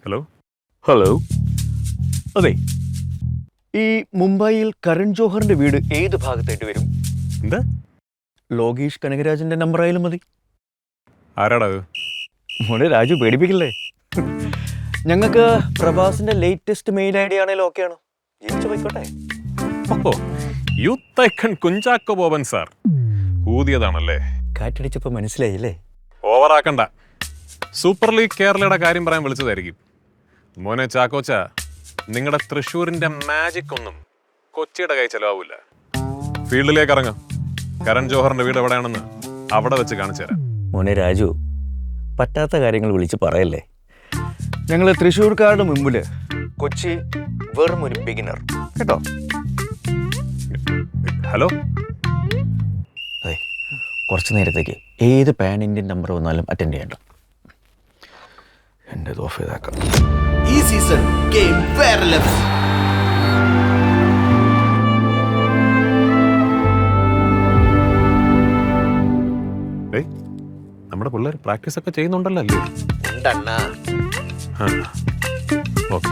Hello hello. അതെ, ഈ മുംബൈയിൽ കരൺ ജോഹറിന്റെ വീട് ഏത് ഭാഗത്തായിട്ട് വരും? എന്താ? ലോകേഷ് കനകരാജന്റെ നമ്പർ ആയാലും മതി. ആരാടാ അത്? മോനെ രാജു, പേടിപ്പിക്കില്ലേ. ഞങ്ങൾക്ക് പ്രഭാസിന്റെ ലേറ്റസ്റ്റ് മെയിൽ ഐ ഡി ആണേലും ഓക്കെയാണ്. ജീവിച്ചു പോയിക്കോട്ടെ. ഓഹോ, youth icon Kunchacko Boban sir ഊതിയതാണല്ലേ? കാറ്റടിച്ചപ്പോ മനസ്സിലായില്ലേ? ഓവറാക്കണ്ട. സൂപ്പർ ലീഗ് കേരളയുടെ കാര്യം പറയാൻ വിളിച്ചതായിരിക്കും. മോനെ ചാക്കോച്ച, നിങ്ങളുടെ തൃശ്ശൂരിന്റെ മാജിക് ഒന്നും കൊച്ചിയുടെ കൈ ചെലവാവില്ല. ഫീൽഡിലേക്ക് ഇറങ്ങാം. കരൺ ജോഹറിന്റെ വീട് എവിടെയാണെന്ന് അവിടെ വെച്ച് കാണിച്ചു തരാം. മോനെ രാജു, പറ്റാത്ത കാര്യങ്ങൾ വിളിച്ച് പറയല്ലേ. ഞങ്ങൾ തൃശ്ശൂർക്കാരുടെ മുമ്പില് കൊച്ചി വെറും ഒരു ബിഗിനർ കേട്ടോ. ഹലോ, അതെ, കുറച്ച് നേരത്തേക്ക് ഏത് പാൻ ഇന്ത്യൻ നമ്പർ വന്നാലും അറ്റൻഡ് ചെയ്യണ്ട. എൻ്റെ ഇത് ഓഫ് ചെയ്താക്കാം. ഈ സീസൺ ഗെയിം വേറെ ലെവൽ. നമ്മുടെ പിള്ളേർ പ്രാക്ടീസ് ഒക്കെ ചെയ്യുന്നുണ്ടല്ലോ അല്ലേ? ഉണ്ടണ്ണാ. ഓക്കെ.